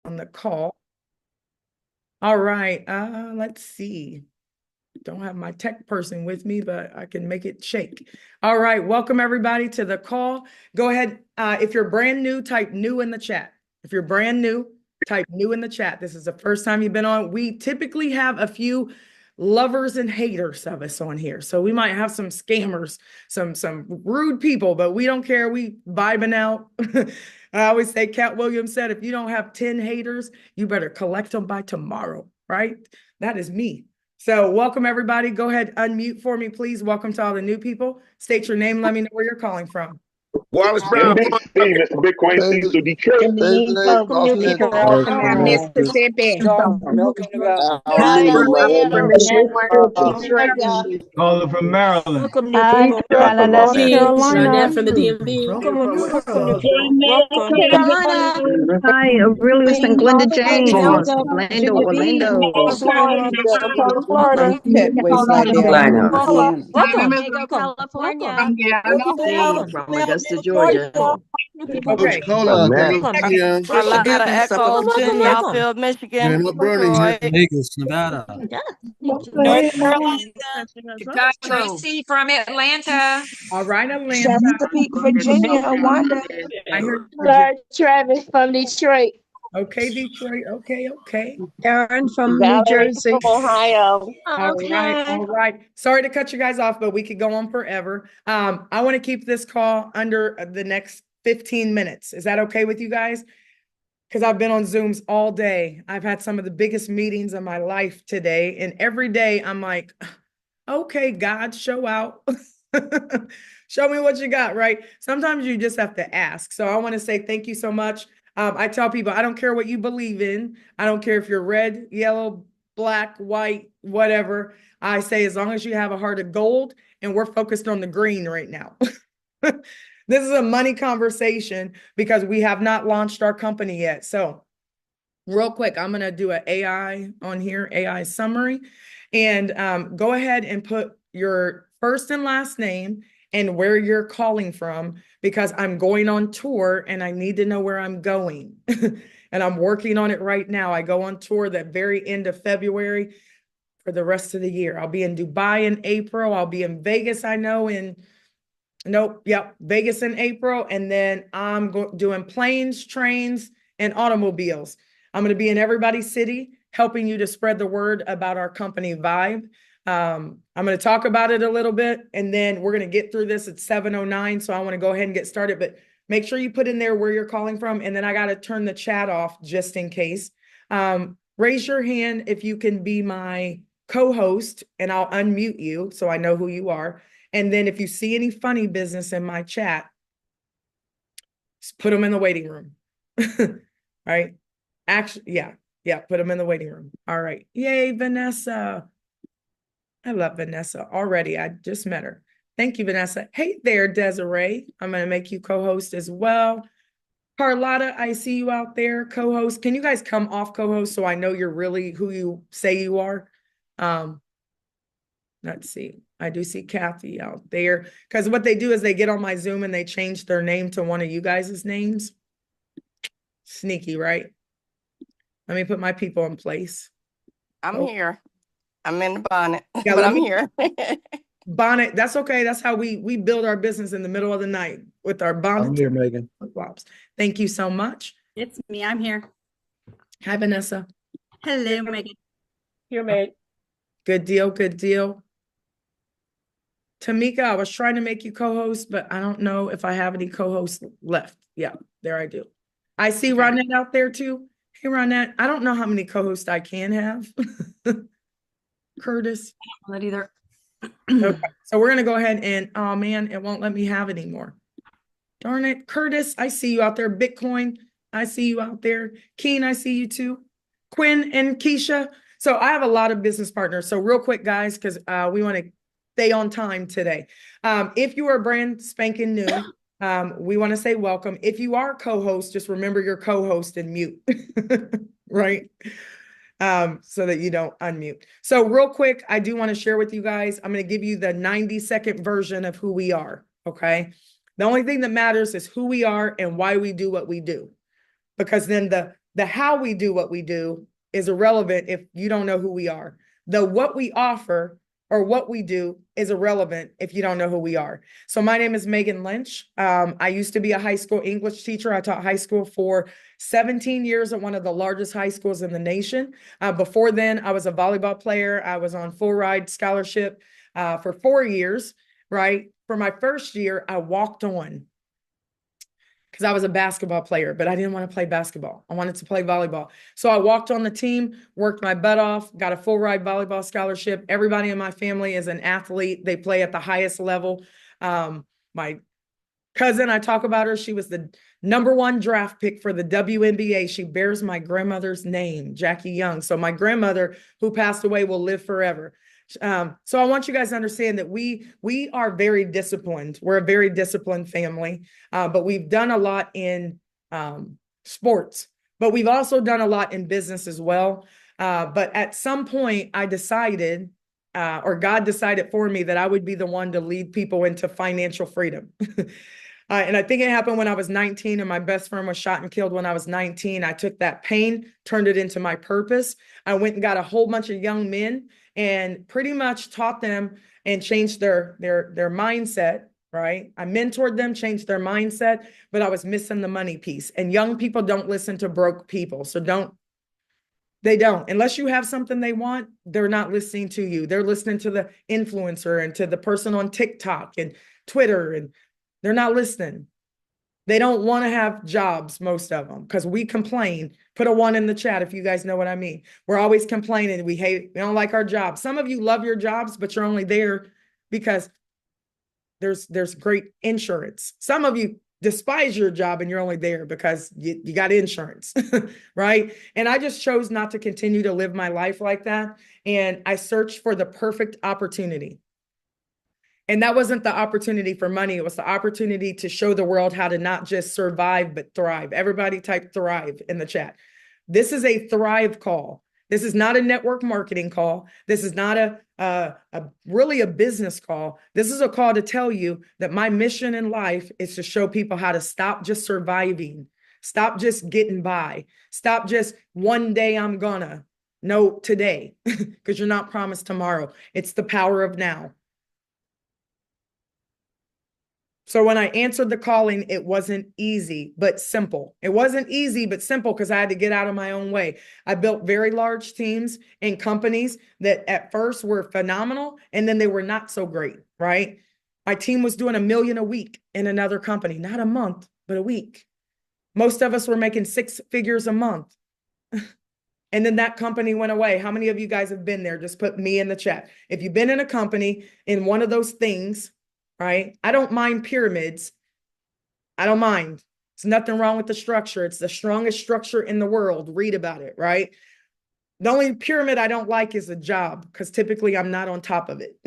on the call. All right, let's see. Don't have my tech person with me, but I can make it shake. All right, welcome everybody to the call. Go ahead, if you're brand new, type new in the chat. If you're brand new, type new in the chat. This is the first time you've been on. We typically have a few lovers and haters of us on here. So we might have some scammers, some rude people, but we don't care. We vibing out. I always say, Cat Williams said, if you don't have 10 haters, you better collect them by tomorrow, right? That is me. So welcome everybody. Go ahead, unmute for me, please. Welcome to all the new people. State your name. Let me know where you're calling from. Wallace Brown. Steve, it's the Bitcoin Steve to Detroit. Welcome new people from Mississippi. Welcome to go. From Detroit. Calling from Maryland. Welcome new people from North Carolina. from the DMV. Welcome new people. Welcome Carolina. Hi, Aurelius and Glenda James. Orlando. Florida. Welcome. California. From Augusta, Georgia. Okay. Southfield, Michigan. Vegas, Nevada. North Carolina. Tracy from Atlanta. All right, Atlanta. Chesapeake, Virginia. Wanda. I hear Travis from Detroit. Okay, Detroit. Okay. Aaron from New Jersey. Ohio. All right. Sorry to cut you guys off, but we could go on forever. I want to keep this call under the next 15 minutes. Is that okay with you guys? Because I've been on Zooms all day. I've had some of the biggest meetings of my life today. And every day I'm like, okay, God, show out. Show me what you got, right? Sometimes you just have to ask. So I want to say thank you so much. I tell people, I don't care what you believe in. I don't care if you're red, yellow, black, white, whatever. I say, as long as you have a heart of gold, and we're focused on the green right now. This is a money conversation because we have not launched our company yet. So real quick, I'm going to do an AI on here, AI summary, and go ahead and put your first and last name and where you're calling from, because I'm going on tour and I need to know where I'm going. And I'm working on it right now. I go on tour the very end of February for the rest of the year. I'll be in Dubai in April. I'll be in Vegas, I know, Vegas in April. And then I'm doing planes, trains, and automobiles. I'm going to be in everybody's city, helping you to spread the word about our company Vibe. I'm going to talk about it a little bit, and then we're going to get through this at 7:09. So I want to go ahead and get started, but make sure you put in there where you're calling from. And then I got to turn the chat off just in case. Raise your hand if you can be my co-host, and I'll unmute you so I know who you are. And then if you see any funny business in my chat, just put them in the waiting room. Right? Actually, yeah, put them in the waiting room. All right. Yay, Vanessa. I love Vanessa already. I just met her. Thank you, Vanessa. Hey there, Desiree. I'm going to make you co-host as well. Carlotta, I see you out there, co-host. Can you guys come off co-host so I know you're really who you say you are? Let's see. I do see Kathy out there, because what they do is they get on my Zoom and they change their name to one of you guys' names. Sneaky, right? Let me put my people in place. I'm here. I'm in the bonnet, Yeah, but I'm here. Bonnet, that's okay. That's how we build our business in the middle of the night with our bonnet. I'm here, Megan. Thank you so much. It's me. I'm here. Hi, Vanessa. Hello, Megan. Here, Meg. Good deal. Good deal. Tamika, I was trying to make you co-host, but I don't know if I have any co-hosts left. Yeah, there I do. I see Ronette out there too. Hey, Ronette. I don't know how many co-hosts I can have. Curtis. Not either. Okay, so we're going to go ahead and, oh man, it won't let me have any more. Darn it. Curtis, I see you out there. Bitcoin, I see you out there. Keen, I see you too. Quinn and Keisha. So I have a lot of business partners. So real quick, guys, because we want to stay on time today. If you are brand spanking new, we want to say welcome. If you are co-host, just remember your co-host and mute, right? So that you don't unmute. So real quick, I do want to share with you guys, I'm going to give you the 90-second version of who we are, okay? The only thing that matters is who we are and why we do what we do. Because then the The how we do what we do is irrelevant if you don't know who we are. The what we offer or what we do is irrelevant if you don't know who we are. So my name is Magan Lynch. I used to be a high school English teacher. I taught high school for 17 years at one of the largest high schools in the nation. Before then, I was a volleyball player. I was on full ride scholarship for 4 years, right? For my first year, I walked on because I was a basketball player, but I didn't want to play basketball. I wanted to play volleyball. So I walked on the team, worked my butt off, got a full ride volleyball scholarship. Everybody in my family is an athlete. They play at the highest level. My cousin, I talk about her. She was the #1 draft pick for the WNBA. She bears my grandmother's name, Jackie Young. So my grandmother, who passed away, will live forever. So I want you guys to understand that we are very disciplined. We're a very disciplined family, but we've done a lot in sports, but we've also done a lot in business as well. But at some point I decided, or God decided for me, that I would be the one to lead people into financial freedom. And I think it happened when I was 19 and my best friend was shot and killed when I was 19. I took that pain, turned it into my purpose. I went and got a whole bunch of young men and pretty much taught them and changed their mindset, right? I mentored them, changed their mindset, but I was missing the money piece. And young people don't listen to broke people. So they don't. Unless you have something they want, they're not listening to you. They're listening to the influencer and to the person on TikTok and Twitter, and they're not listening. They don't want to have jobs, most of them, because we complain. Put a 1 in the chat if you guys know what I mean. We're always complaining. We don't like our jobs. Some of you love your jobs, but you're only there because there's great insurance. Some of you despise your job and you're only there because you got insurance, right? And I just chose not to continue to live my life like that. And I searched for the perfect opportunity. And that wasn't the opportunity for money. It was the opportunity to show the world how to not just survive, but thrive. Everybody type thrive in the chat. This is a thrive call. This is not a network marketing call. This is not really a business call. This is a call to tell you that my mission in life is to show people how to stop just surviving. Stop just getting by. Stop just one day I'm gonna. No, today, because you're not promised tomorrow. It's the power of now. So when I answered the calling, it wasn't easy, but simple. It wasn't easy, but simple because I had to get out of my own way. I built very large teams and companies that at first were phenomenal, and then they were not so great, right? My team was doing $1 million a week in another company, not a month, but a week. Most of us were making 6 figures a month. And then that company went away. How many of you guys have been there? Just put me in the chat. If you've been in a company in one of those things, right? I don't mind pyramids. I don't mind. There's nothing wrong with the structure. It's the strongest structure in the world. Read about it, right? The only pyramid I don't like is a job, because typically I'm not on top of it.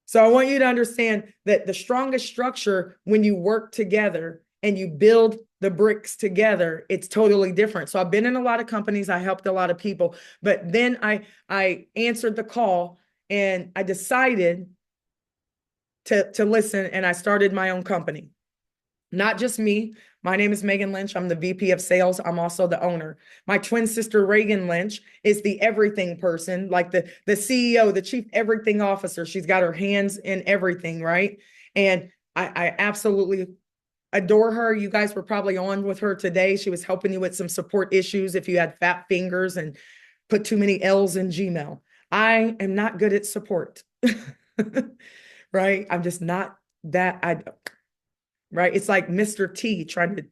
So I want you to understand that the strongest structure, when you work together and you build the bricks together, it's totally different. So I've been in a lot of companies. I helped a lot of people, but then I answered the call and I decided to listen, and I started my own company. Not just me. My name is Magan Lynch. I'm the VP of sales. I'm also the owner. My twin sister, Reagan Lynch, is the everything person, like the CEO, the chief everything officer. She's got her hands in everything, right? And I absolutely adore her. You guys were probably on with her today. She was helping you with some support issues if you had fat fingers and put too many L's in Gmail. I am not good at support. Right? I'm just not that, right? It's like Mr. T trying to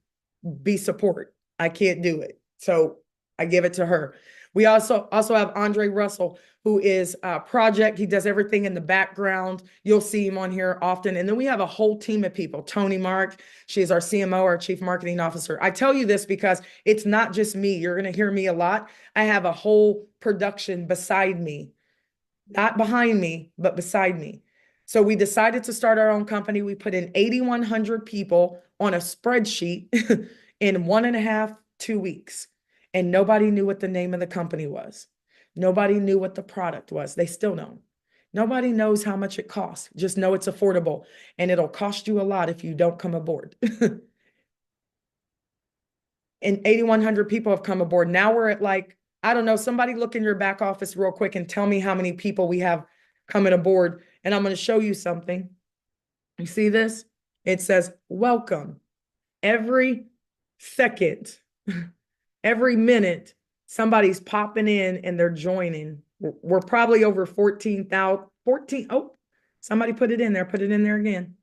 be support. I can't do it. So I give it to her. We also have Andre Russell, who is a project. He does everything in the background. You'll see him on here often. And then we have a whole team of people. Tony Mark, she is our CMO, our Chief Marketing Officer. I tell you this because it's not just me. You're going to hear me a lot. I have a whole production beside me, not behind me, but beside me. So we decided to start our own company. We put in 8,100 people on a spreadsheet in 1.5, 2 weeks. And nobody knew what the name of the company was. Nobody knew what the product was. They still don't. Nobody knows how much it costs. Just know it's affordable. And it'll cost you a lot if you don't come aboard. and 8,100 people have come aboard. Now we're at like, I don't know, somebody look in your back office real quick and tell me how many people we have coming aboard. And I'm going to show you something. You see this? It says, welcome. Every second, every minute, somebody's popping in and they're joining. We're probably over 14,000, oh, somebody put it in there again.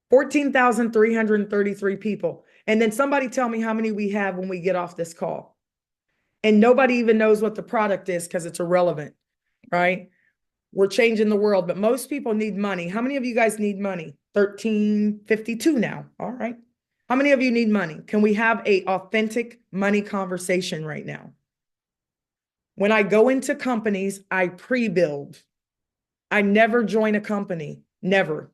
14,333 people. And then somebody tell me how many we have when we get off this call. And nobody even knows what the product is because it's irrelevant, right? We're changing the world, but most people need money. How many of you guys need money? 1352 now. All right. How many of you need money? Can we have a authentic money conversation right now? When I go into companies, I pre-build. I never join a company. Never.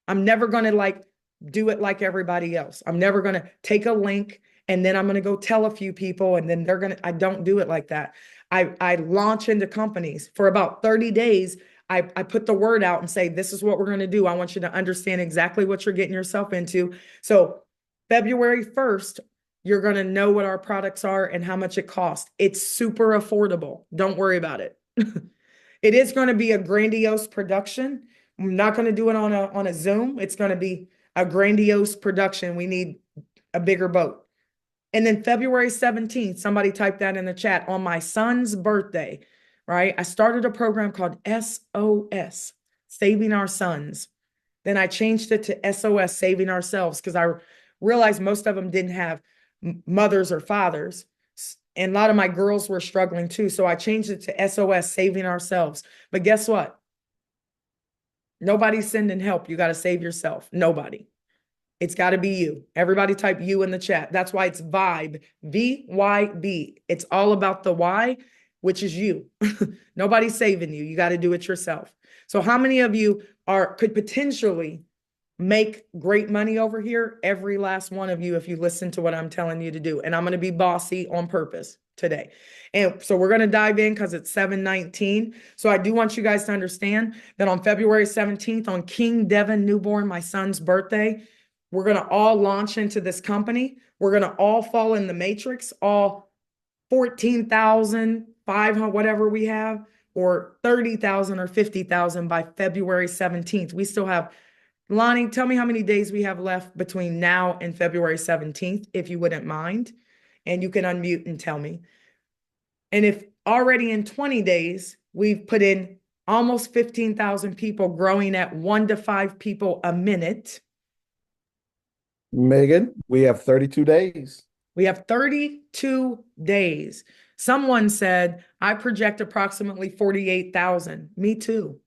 I'm never going to like do it like everybody else. I'm never going to take a link and then I'm going to go tell a few people and then I don't do it like that. I launch into companies for about 30 days. I put the word out and say, this is what we're going to do. I want you to understand exactly what you're getting yourself into. So February 1st, you're going to know what our products are and how much it costs. It's super affordable. Don't worry about it. It is going to be a grandiose production. I'm not going to do it on a Zoom. It's going to be a grandiose production. We need a bigger boat. And then February 17th, somebody typed that in the chat, on my son's birthday, right? I started a program called SOS, Saving Our Sons. Then I changed it to SOS, Saving Ourselves, because I realized most of them didn't have mothers or fathers. And a lot of my girls were struggling too. So I changed it to SOS, Saving Ourselves. But guess what? Nobody's sending help. You got to save yourself. Nobody. It's got to be you. Everybody type you in the chat. That's why it's VYB, VYB. It's all about the why, which is you. Nobody's saving you. You got to do it yourself. So how many of you could potentially make great money over here? Every last one of you, if you listen to what I'm telling you to do. And I'm going to be bossy on purpose today. And so we're going to dive in because it's 7:19. So I do want you guys to understand that on February 17th, on King Devin Newborn, my son's birthday, we're going to all launch into this company. We're going to all fall in the matrix, all 14,500, whatever we have, or 30,000 or 50,000 by February 17th. We still have, Lonnie, tell me how many days we have left between now and February 17th, if you wouldn't mind. And you can unmute and tell me. And if already in 20 days, we've put in almost 15,000 people growing at 1 to 5 people a minute. Megan, we have 32 days. We have 32 days. Someone said, I project approximately 48,000. Me too.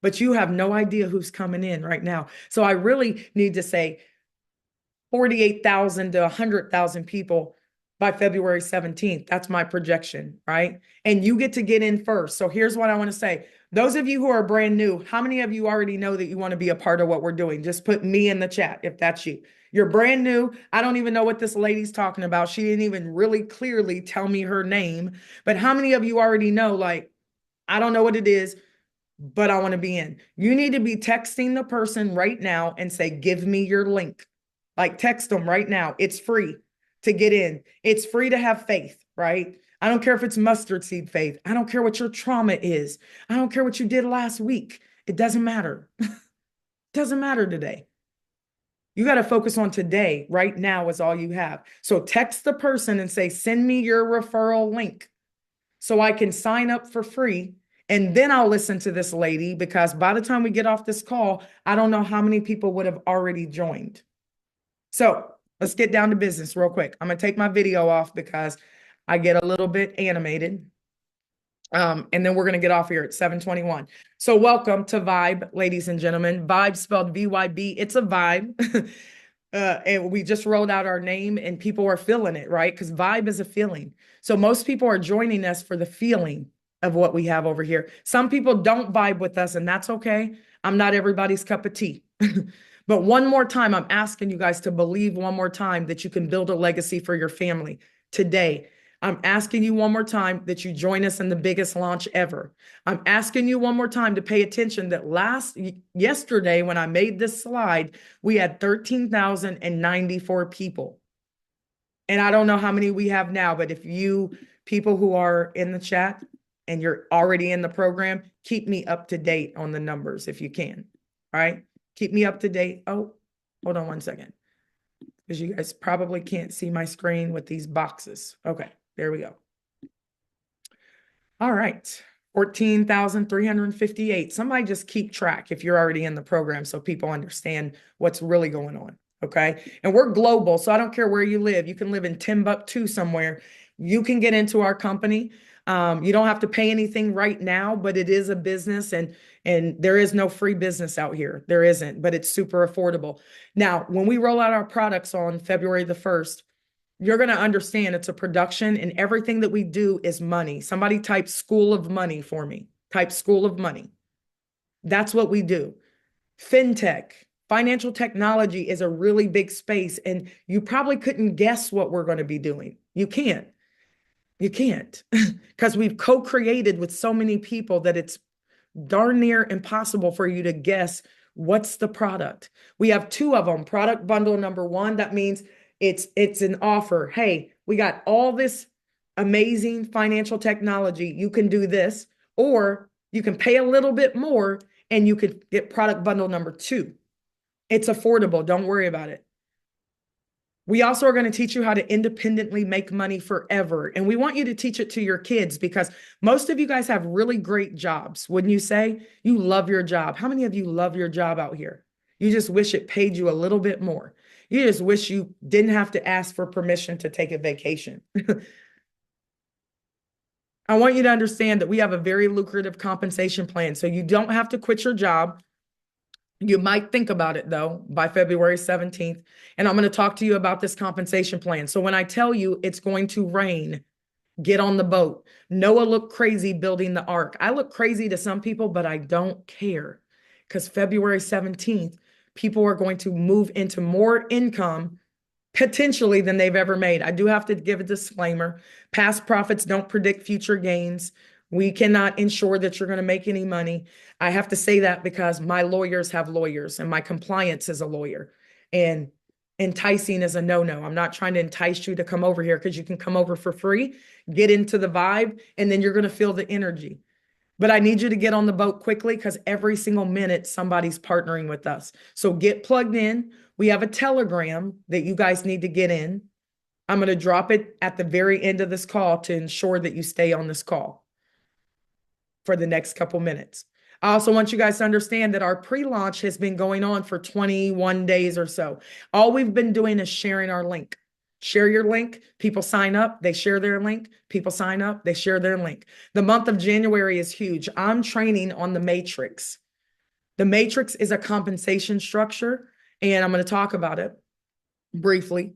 But you have no idea who's coming in right now. So I really need to say 48,000 to 100,000 people by February 17th. That's my projection, right? And you get to get in first. So here's what I want to say. Those of you who are brand new, how many of you already know that you want to be a part of what we're doing? Just put me in the chat if that's you. You're brand new. I don't even know what this lady's talking about. She didn't even really clearly tell me her name. But how many of you already know, like, I don't know what it is, but I want to be in? You need to be texting the person right now and say, give me your link. Like, text them right now. It's free to get in. It's free to have faith, right? I don't care if it's mustard seed faith. I don't care what your trauma is. I don't care what you did last week. It doesn't matter. It doesn't matter today. You got to focus on today. Right now is all you have. So text the person and say, send me your referral link so I can sign up for free. And then I'll listen to this lady, because by the time we get off this call, I don't know how many people would have already joined. So let's get down to business real quick. I'm going to take my video off because I get a little bit animated. And then we're going to get off here at 7:21. So welcome to Vibe, ladies and gentlemen. Vibe spelled VYB. It's a vibe. And we just rolled out our name and people are feeling it, right? Because vibe is a feeling. So most people are joining us for the feeling of what we have over here. Some people don't vibe with us, and that's okay. I'm not everybody's cup of tea. But one more time, I'm asking you guys to believe one more time that you can build a legacy for your family today. I'm asking you one more time that you join us in the biggest launch ever. I'm asking you one more time to pay attention that yesterday when I made this slide, we had 13,094 people. And I don't know how many we have now, but if you people who are in the chat and you're already in the program, keep me up to date on the numbers if you can. All right. Keep me up to date. Oh, hold on one second. Because you guys probably can't see my screen with these boxes. Okay, there we go. All right. 14,358. Somebody just keep track if you're already in the program so people understand what's really going on. Okay. And we're global. So I don't care where you live. You can live in Timbuktu somewhere. You can get into our company. You don't have to pay anything right now, but it is a business and there is no free business out here. There isn't, but it's super affordable. Now, when we roll out our products on February the 1st, you're going to understand it's a production and everything that we do is money. Somebody type school of money for me. Type school of money. That's what we do. Fintech, financial technology is a really big space and you probably couldn't guess what we're going to be doing. You can't. You can't because we've co-created with so many people that it's darn near impossible for you to guess what's the product. We have 2 of them. Product bundle number 1, that means it's an offer. Hey, we got all this amazing financial technology. You can do this, or you can pay a little bit more and you could get product bundle number 2. It's affordable. Don't worry about it. We also are going to teach you how to independently make money forever. And we want you to teach it to your kids because most of you guys have really great jobs. Wouldn't you say? You love your job. How many of you love your job out here? You just wish it paid you a little bit more. You just wish you didn't have to ask for permission to take a vacation. I want you to understand that we have a very lucrative compensation plan. So you don't have to quit your job. You might think about it though by February 17th. And I'm going to talk to you about this compensation plan. So when I tell you it's going to rain, get on the boat. Noah looked crazy building the ark. I look crazy to some people, but I don't care because February 17th, people are going to move into more income potentially than they've ever made. I do have to give a disclaimer. Past profits don't predict future gains. We cannot ensure that you're going to make any money. I have to say that because my lawyers have lawyers and my compliance is a lawyer. And enticing is a no-no. I'm not trying to entice you to come over here because you can come over for free, get into the vibe, and then you're going to feel the energy. But I need you to get on the boat quickly because every single minute somebody's partnering with us. So get plugged in. We have a Telegram that you guys need to get in. I'm going to drop it at the very end of this call to ensure that you stay on this call for the next couple minutes. I also want you guys to understand that our pre-launch has been going on for 21 days or so. All we've been doing is sharing our link. Share your link. People sign up. They share their link. People sign up. They share their link. The month of January is huge. I'm training on the matrix. The matrix is a compensation structure, and I'm going to talk about it briefly.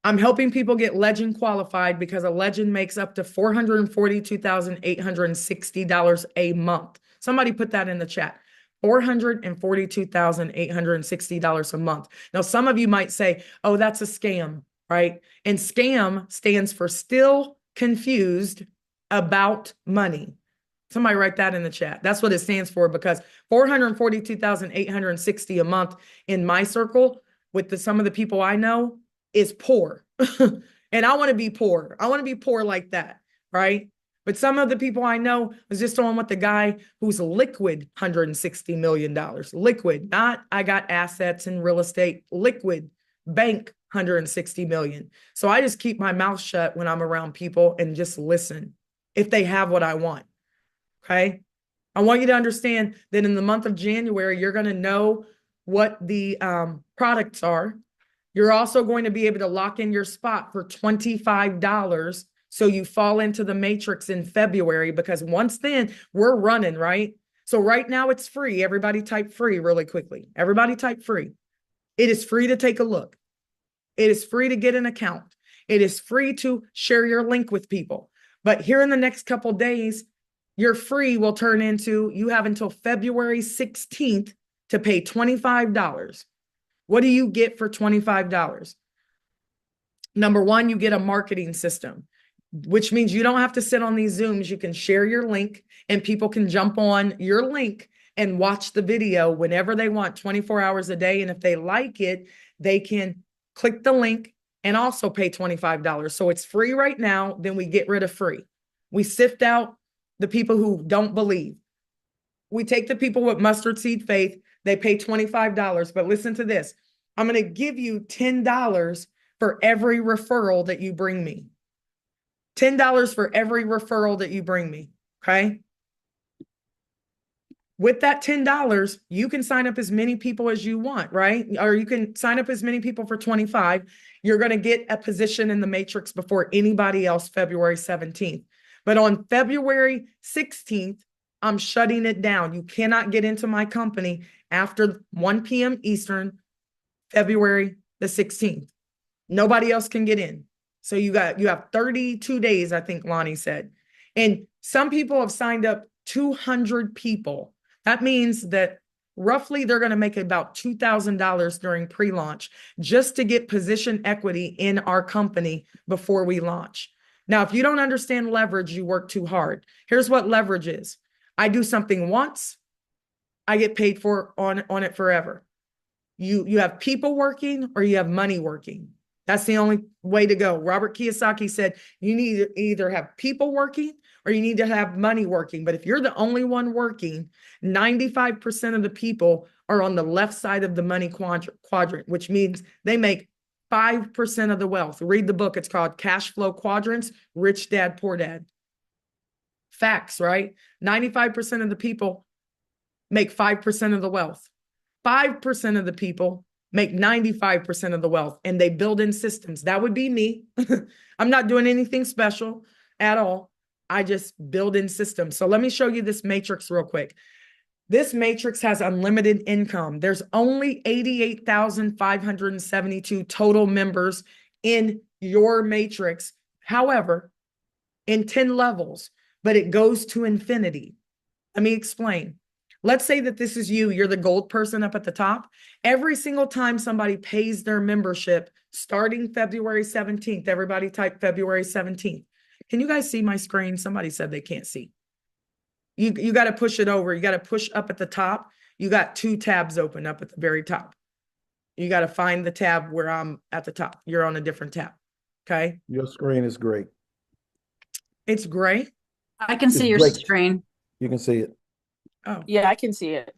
I'm helping people get legend qualified because a legend makes up to $442,860 a month. Somebody put that in the chat. $442,860 a month. Now, some of you might say, oh, that's a scam, right? And scam stands for still confused about money. Somebody write that in the chat. That's what it stands for because $442,860 a month in my circle with some of the people I know is poor. And I want to be poor. I want to be poor like that, right? But some of the people I know was just on with the guy who's liquid $160 million. Liquid, not I got assets in real estate. Liquid, bank $160 million. So I just keep my mouth shut when I'm around people and just listen if they have what I want. Okay. I want you to understand that in the month of January, you're going to know what the products are. You're also going to be able to lock in your spot for $25. So you fall into the matrix in February, because once then we're running, right? So right now it's free. Everybody type free really quickly. Everybody type free. It is free to take a look. It is free to get an account. It is free to share your link with people. But here in the next couple of days, your free will turn into, you have until February 16th to pay $25. What do you get for $25? Number one, you get a marketing system, which means you don't have to sit on these Zooms. You can share your link and people can jump on your link and watch the video whenever they want, 24 hours a day. And if they like it, they can click the link and also pay $25. So it's free right now. Then we get rid of free. We sift out the people who don't believe. We take the people with mustard seed faith. They pay $25. But listen to this. I'm going to give you $10 for every referral that you bring me. $10 for every referral that you bring me. Okay. With that $10, you can sign up as many people as you want, right? Or you can sign up as many people for 25. You're going to get a position in the matrix before anybody else February 17th. But on February 16th, I'm shutting it down. You cannot get into my company after 1 p.m. Eastern, February the 16th. Nobody else can get in. So you have 32 days, I think Lonnie said. And some people have signed up 200 people. That means that roughly they're going to make about $2,000 during pre-launch just to get position equity in our company before we launch. Now, if you don't understand leverage, you work too hard. Here's what leverage is. I do something once, I get paid for on it forever. You have people working or you have money working. That's the only way to go. Robert Kiyosaki said you need to either have people working or you need to have money working. But if you're the only one working, 95% of the people are on the left side of the money quadrant, which means they make 5% of the wealth. Read the book. It's called Cash Flow Quadrants, Rich Dad, Poor Dad. Facts, right? 95% of the people make 5% of the wealth. 5% of the people make 95% of the wealth, and they build in systems. That would be me. I'm not doing anything special at all. I just build in systems. So let me show you this matrix real quick. This matrix has unlimited income. There's only 88,572 total members in your matrix. However, in 10 levels, but it goes to infinity. Let me explain. Let's say that this is you. You're the gold person up at the top. Every single time somebody pays their membership starting February 17th, everybody type February 17th. Can you guys see my screen? Somebody said they can't see. You got to push it over. You got to push up at the top. You got 2 tabs open up at the very top. You got to find the tab where I'm at the top. You're on a different tab. Okay. Your screen is great. It's gray. I can see your great. screen. You can see it. Oh, Yeah, I can see it.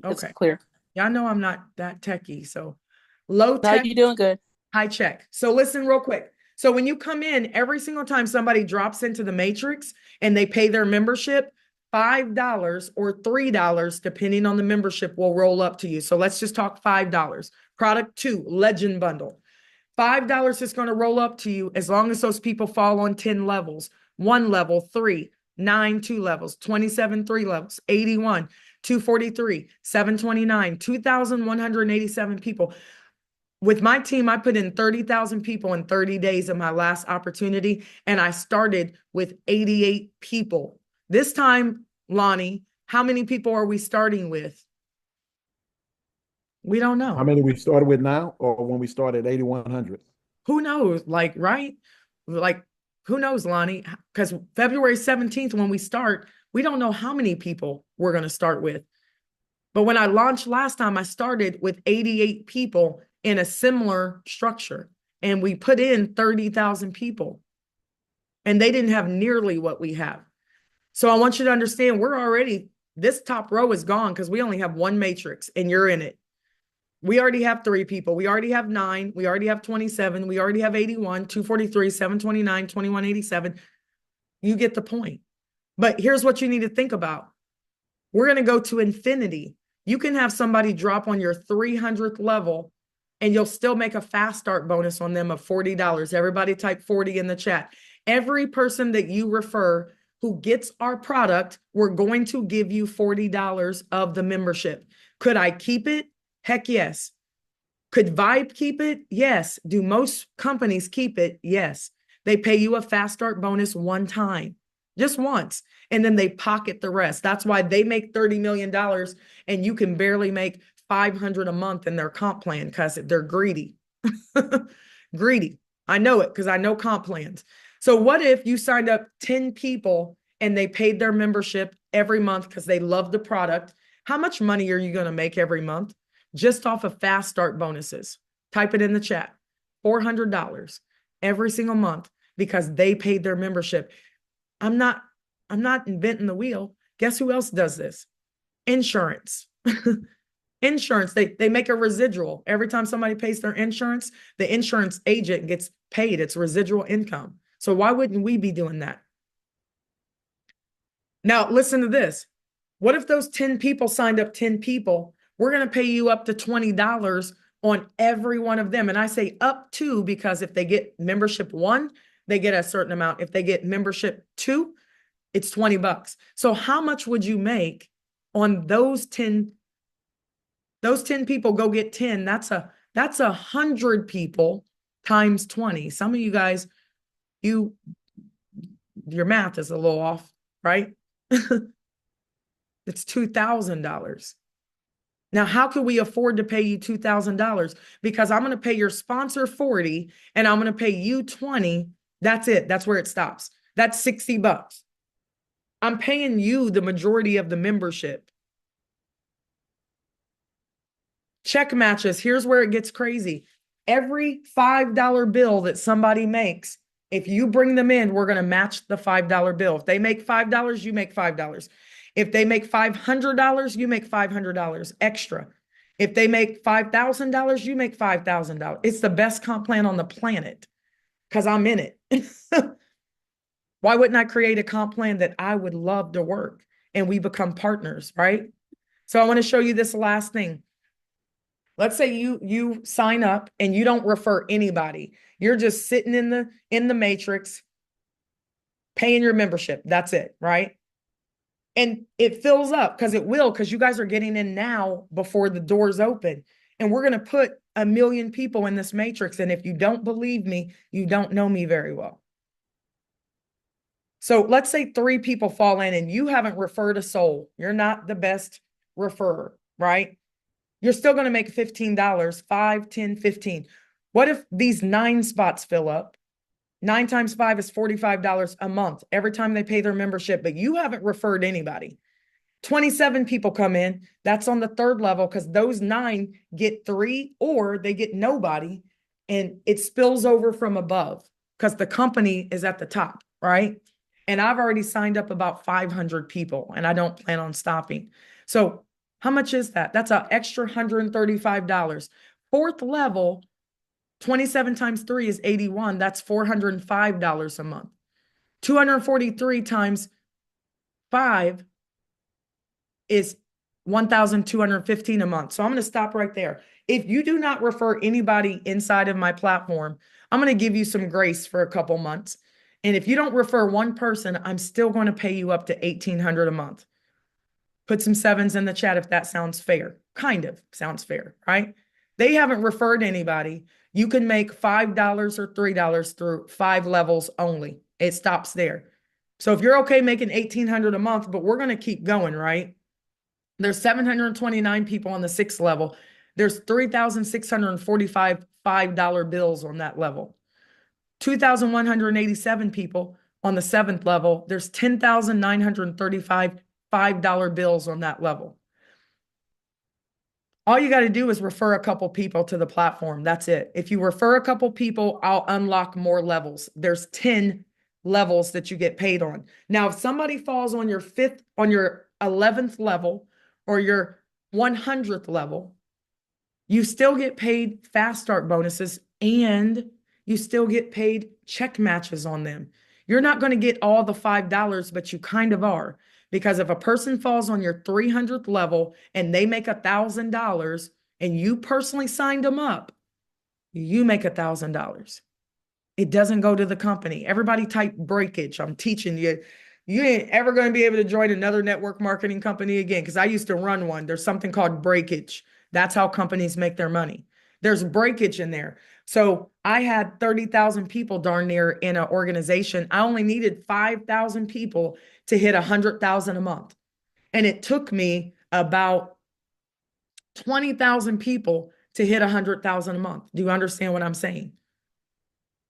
It's okay. clear. Yeah, I know I'm not that techie. So low No, tech, you're doing good. high check. So listen real quick. So when you come in, every single time somebody drops into the matrix and they pay their membership, $5 or $3, depending on the membership, will roll up to you. So let's just talk $5. Product 2, Legend Bundle. $5 is going to roll up to you as long as those people fall on 10 levels. 1 level, 3, 9, 2 levels, 27, 3 levels, 81, 243, 729, 2,187 people. With my team, I put in 30,000 people in 30 days of my last opportunity, and I started with 88 people. This time, Lonnie, how many people are we starting with? We don't know. How many we started with now, or when we started 8,100? Who knows? Like, right? Like, who knows, Lonnie? Because February 17th, when we start, we don't know how many people we're going to start with. But when I launched last time, I started with 88 people in a similar structure, and we put in 30,000 people, and they didn't have nearly what we have. So I want you to understand, this top row is gone because we only have 1 matrix and you're in it. We already have 3 people. We already have 9. We already have 27. We already have 81, 243, 729, 2187. You get the point. But here's what you need to think about. We're going to go to infinity. You can have somebody drop on your 300th level and you'll still make a fast start bonus on them of $40. Everybody type 40 in the chat. Every person that you refer who gets our product, we're going to give you $40 of the membership. Could I keep it? Heck yes. Could Vibe keep it? Yes. Do most companies keep it? Yes. They pay you a fast start bonus one time, just once, and then they pocket the rest. That's why they make $30 million and you can barely make $500 a month in their comp plan because they're greedy. Greedy. I know it because I know comp plans. So what if you signed up 10 people and they paid their membership every month because they love the product? How much money are you going to make every month just off of fast start bonuses? Type it in the chat. $400 every single month because they paid their membership. I'm not inventing the wheel. Guess who else does this? Insurance. Insurance, they make a residual. Every time somebody pays their insurance, the insurance agent gets paid. It's residual income. So why wouldn't we be doing that? Now, listen to this. What if those 10 people signed up 10 people? We're going to pay you up to $20 on every one of them. And I say up to because if they get membership 1, they get a certain amount. If they get membership 2, it's $20. So how much would you make on those 10? Those 10 people go get 10. That's 100 people times 20. Some of you guys, your math is a little off, right? It's $2,000. Now, how can we afford to pay you $2,000? Because I'm going to pay your sponsor 40 and I'm going to pay you 20. That's it. That's where it stops. That's $60. I'm paying you the majority of the membership. Check matches. Here's where it gets crazy. Every $5 bill that somebody makes, if you bring them in, we're going to match the $5 bill. If they make $5, you make $5. If they make $500, you make $500 extra. If they make $5,000, you make $5,000. It's the best comp plan on the planet because I'm in it. Why wouldn't I create a comp plan that I would love to work and we become partners, right? So I want to show you this last thing. Let's say you sign up and you don't refer anybody. You're just sitting in the matrix, paying your membership. That's it, right? And it fills up because it will, because you guys are getting in now before the doors open. And we're going to put 1 million people in this matrix. And if you don't believe me, you don't know me very well. So let's say 3 people fall in and you haven't referred a soul. You're not the best referrer, right? You're still going to make $15, 5, 10, 15. What if these 9 spots fill up? 9 times 5 is $45 a month every time they pay their membership, but you haven't referred anybody. 27 people come in. That's on the 3rd level because those 9 get 3 or they get nobody and it spills over from above because the company is at the top, right? And I've already signed up about 500 people and I don't plan on stopping. So how much is that? That's an extra $135. 4th level, 27 times 3 is 81. That's $405 a month. 243 times 5 is 1,215 a month. So I'm going to stop right there. If you do not refer anybody inside of my platform, I'm going to give you some grace for a couple months. And if you don't refer one person, I'm still going to pay you up to $1,800 a month. Put some 7s in the chat if that sounds fair. Kind of sounds fair, right? They haven't referred anybody. You can make $5 or $3 through 5 levels only. It stops there. So if you're okay making $1,800 a month, but we're going to keep going, right? There's 729 people on the 6th level. There's 3,645 $5 bills on that level. 2,187 people on the 7th level. There's 10,935 $5 bills on that level. All you got to do is refer a couple people to the platform. That's it. If you refer a couple people, I'll unlock more levels. There's 10 levels that you get paid on. Now, if somebody falls on your 5th, on your 11th level or your 100th level, you still get paid fast start bonuses and you still get paid check matches on them. You're not going to get all the $5, but you kind of are. Because if a person falls on your 300th level and they make $1,000 and you personally signed them up, you make $1,000. It doesn't go to the company. Everybody type breakage. I'm teaching you. You ain't ever going to be able to join another network marketing company again because I used to run one. There's something called breakage. That's how companies make their money. There's breakage in there. So I had 30,000 people darn near in an organization. I only needed 5,000 people to hit 100,000 a month. And it took me about 20,000 people to hit 100,000 a month. Do you understand what I'm saying?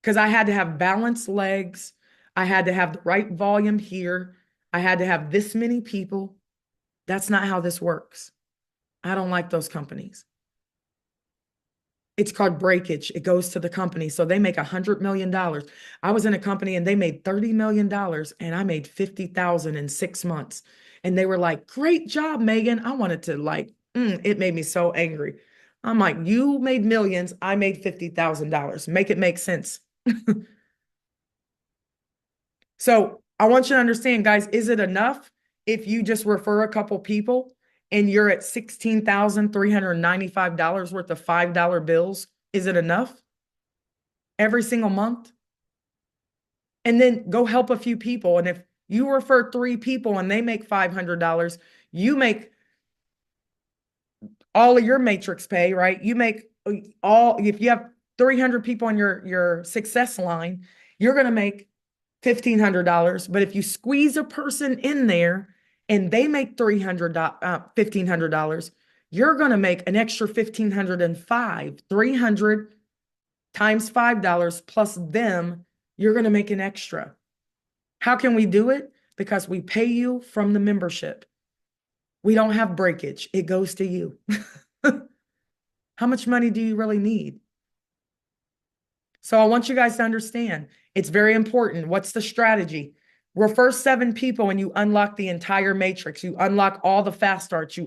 Because I had to have balanced legs. I had to have the right volume here. I had to have this many people. That's not how this works. I don't like those companies. It's called breakage. It goes to the company. So they make $100 million. I was in a company and they made $30 million and I made 50,000 in 6 months. And they were like, great job, Megan. I wanted to it made me so angry. I'm like, you made millions. I made $50,000. Make it make sense. So I want you to understand, guys, is it enough if you just refer a couple people and you're at $16,395 worth of $5 bills? Is it enough every single month? And then go help a few people. And if you refer 3 people and they make $500, you make all of your matrix pay, right? You make if you have 300 people on your success line, you're going to make $1,500. But if you squeeze a person in there and they make $1,500, you're going to make an extra $1,505. 300 times $5 plus them, you're going to make an extra. How can we do it? Because we pay you from the membership. We don't have breakage. It goes to you. How much money do you really need? So I want you guys to understand, it's very important. What's the strategy? Refer 7 people and you unlock the entire matrix. You unlock all the fast starts.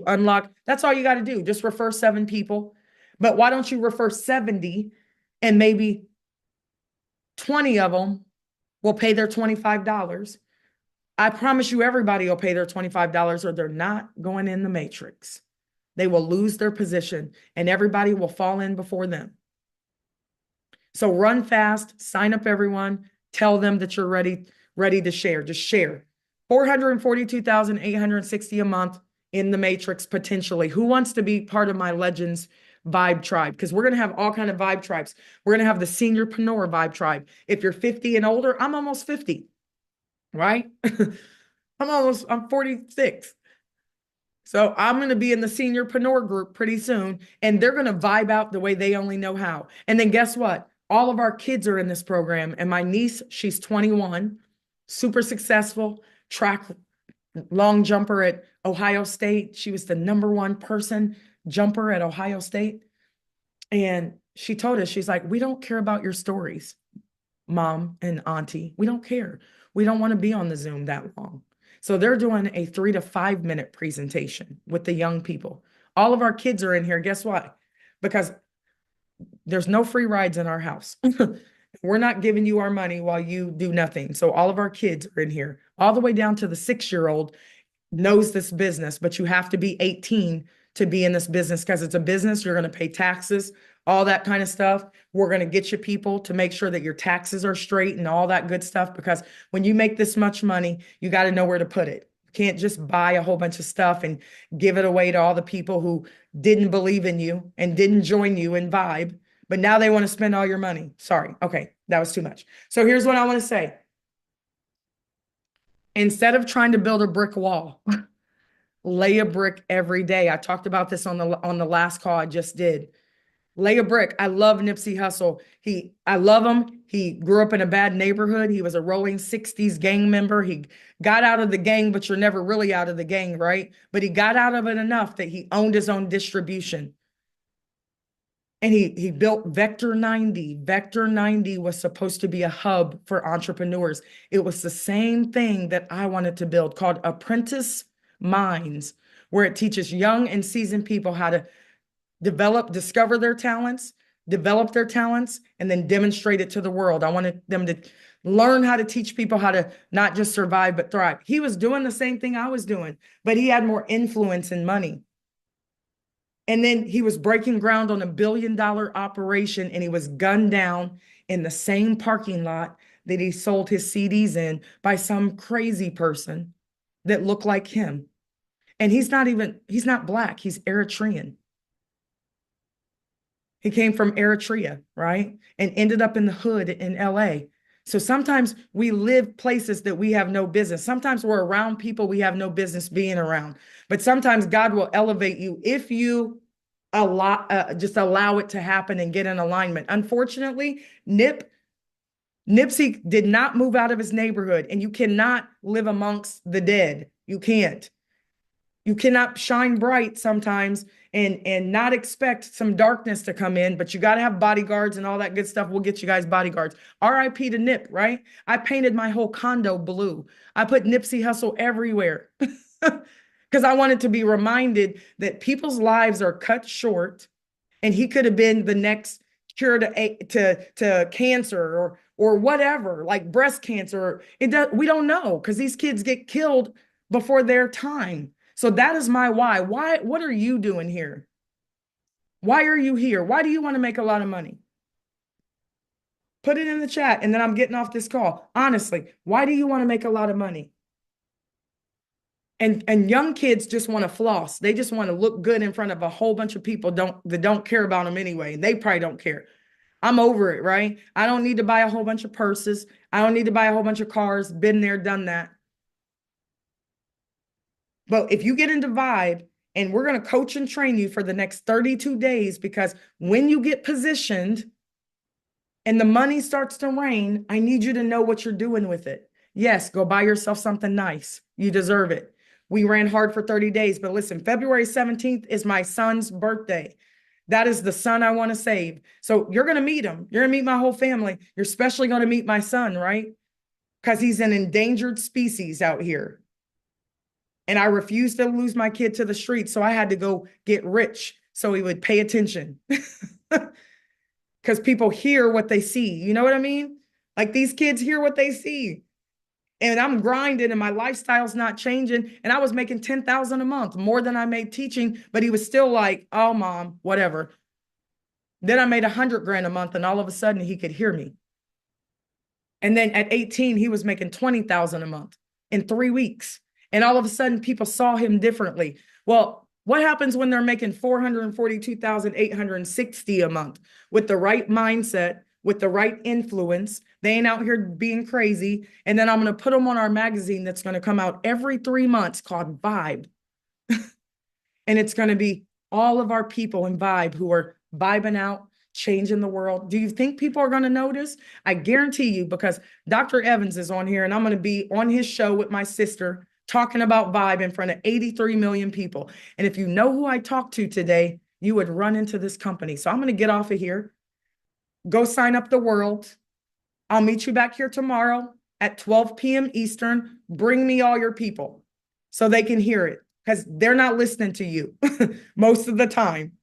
That's all you got to do. Just refer 7 people. But why don't you refer 70 and maybe 20 of them will pay their $25? I promise you everybody will pay their $25 or they're not going in the matrix. They will lose their position and everybody will fall in before them. So run fast, sign up everyone, tell them that you're ready to share. Just share. 442,860 a month in the matrix potentially. Who wants to be part of my Legends Vibe tribe? Because we're going to have all kind of vibe tribes. We're going to have the seniorpreneur vibe tribe. If you're 50 and older, I'm almost 50, right? I'm 46. So I'm going to be in the seniorpreneur group pretty soon, and they're going to vibe out the way they only know how. And then guess what? All of our kids are in this program. And my niece, she's 21, super successful, track long jumper at Ohio State. She was the #1 person jumper at Ohio State. And she told us, she's like, we don't care about your stories, Mom and Auntie. We don't care. We don't want to be on the Zoom that long. So they're doing a 3 to 5 minute presentation with the young people. All of our kids are in here. Guess what? Because there's no free rides in our house. We're not giving you our money while you do nothing. So all of our kids are in here, all the way down to the 6-year-old knows this business, but you have to be 18 to be in this business because it's a business. You're going to pay taxes, all that kind of stuff. We're going to get you people to make sure that your taxes are straight and all that good stuff, because when you make this much money, you got to know where to put it. You can't just buy a whole bunch of stuff and give it away to all the people who didn't believe in you and didn't join you in Vibe, but now they want to spend all your money. Sorry. Okay. That was too much. So here's what I want to say. Instead of trying to build a brick wall, lay a brick every day. I talked about this on the last call I just did. Lay a brick. I love Nipsey Hussle. I love him. He grew up in a bad neighborhood. He was a rolling 60s gang member. He got out of the gang, but you're never really out of the gang, right? But he got out of it enough that he owned his own distribution. And he built Vector 90. Vector 90 was supposed to be a hub for entrepreneurs. It was the same thing that I wanted to build, called Apprentice Minds, where it teaches young and seasoned people how to discover their talents, develop their talents, and then demonstrate it to the world. I wanted them to learn how to teach people how to not just survive, but thrive. He was doing the same thing I was doing, but he had more influence and money. And then he was breaking ground on $1 billion operation, and he was gunned down in the same parking lot that he sold his CDs in by some crazy person that looked like him. And he's not black, he's Eritrean. He came from Eritrea, right? And ended up in the hood in LA. So sometimes we live places that we have no business. Sometimes we're around people we have no business being around. But sometimes God will elevate you if you just allow it to happen and get in alignment. Unfortunately, Nipsey did not move out of his neighborhood, and you cannot live amongst the dead. You can't. You cannot shine bright sometimes and not expect some darkness to come in, but you got to have bodyguards and all that good stuff. We'll get you guys bodyguards. RIP to Nip, right? I painted my whole condo blue. I put Nipsey Hussle everywhere because I wanted to be reminded that people's lives are cut short, and he could have been the next cure to cancer or whatever, like breast cancer. We don't know, because these kids get killed before their time. So that is my why. What are you doing here? Why are you here? Why do you want to make a lot of money? Put it in the chat, and then I'm getting off this call. Honestly, why do you want to make a lot of money? And young kids just want to floss. They just want to look good in front of a whole bunch of people that don't care about them anyway. They probably don't care. I'm over it, right? I don't need to buy a whole bunch of purses. I don't need to buy a whole bunch of cars. Been there, done that. But if you get into Vibe, and we're going to coach and train you for the next 32 days, because when you get positioned and the money starts to rain, I need you to know what you're doing with it. Yes, go buy yourself something nice. You deserve it. We ran hard for 30 days, but listen, February 17th is my son's birthday. That is the son I want to save. So you're going to meet him. You're going to meet my whole family. You're especially going to meet my son, right? Because he's an endangered species out here. And I refused to lose my kid to the street, so I had to go get rich so he would pay attention. Because people hear what they see. You know what I mean? Like, these kids hear what they see. And I'm grinding, and my lifestyle's not changing. And I was making $10,000 a month, more than I made teaching. But he was still like, oh, mom, whatever. Then I made $100,000 a month, and all of a sudden he could hear me. And then at 18, he was making $20,000 a month in 3 weeks. And all of a sudden, people saw him differently. Well, what happens when they're making $442,860 a month with the right mindset, with the right influence? They ain't out here being crazy. And then I'm going to put them on our magazine that's going to come out every 3 months called Vibe. And it's going to be all of our people in Vibe who are vibing out, changing the world. Do you think people are going to notice? I guarantee you, because Dr. Evans is on here, and I'm going to be on his show with my sister, talking about Vibe in front of 83 million people. And if you know who I talked to today, you would run into this company. So I'm going to get off of here. Go sign up the world. I'll meet you back here tomorrow at 12 p.m. Eastern. Bring me all your people so they can hear it, because they're not listening to you most of the time.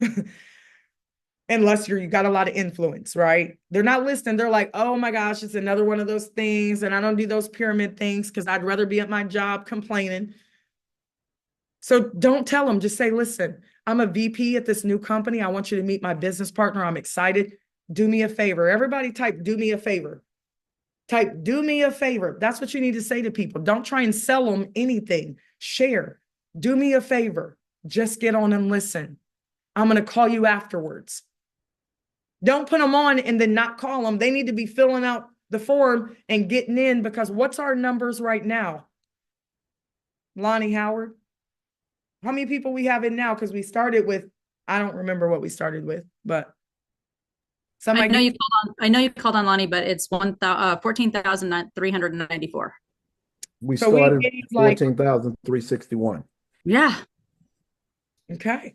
Unless you got a lot of influence, right? They're not listening. They're like, oh my gosh, it's another one of those things. And I don't do those pyramid things because I'd rather be at my job complaining. So don't tell them. Just say, listen, I'm a VP at this new company. I want you to meet my business partner. I'm excited. Do me a favor. Everybody type, do me a favor. Type, do me a favor. That's what you need to say to people. Don't try and sell them anything. Share. Do me a favor. Just get on and listen. I'm going to call you afterwards. Don't put them on and then not call them. They need to be filling out the form and getting in, because what's our numbers right now? Lonnie Howard, how many people we have in now? Because we started with, I don't remember what we started with, but I know you called on Lonnie, but it's 14,394. We So started gave, like, 14,361. Yeah. Okay.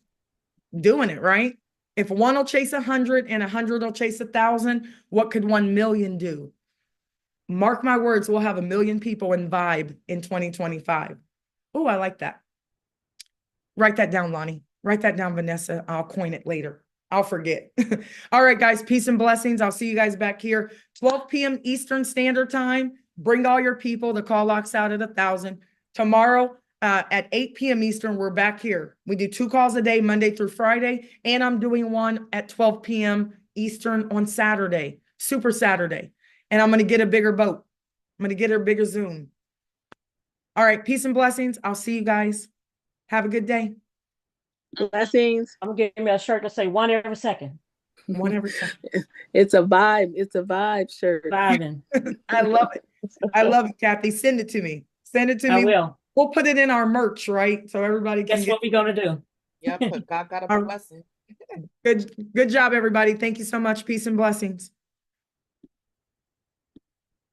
Doing it, right? If one will chase 100 and 100 will chase 1,000, what could 1 million do? Mark my words, we'll have 1 million people in Vibe in 2025. Oh, I like that. Write that down, Lonnie. Write that down, Vanessa. I'll coin it later. I'll forget. All right, guys, peace and blessings. I'll see you guys back here, 12 p.m. Eastern Standard Time. Bring all your people. The call locks out at 1,000. Tomorrow, at 8 p.m. Eastern, we're back here. We do 2 calls a day, Monday through Friday, and I'm doing one at 12 p.m. Eastern on Saturday, Super Saturday. And I'm going to get a bigger boat. I'm going to get a bigger Zoom. All right, peace and blessings. I'll see you guys. Have a good day. Blessings. I'm getting me a shirt to say 1 every second. 1 every second. It's a vibe. It's a vibe shirt. Vibing. I love it. I love it, Kathy. Send it to me. Send it to me. I will. We'll put it in our merch, right? So everybody can. Guess what we're gonna do? Yep, but God got a blessing. Good job, everybody. Thank you so much. Peace and blessings.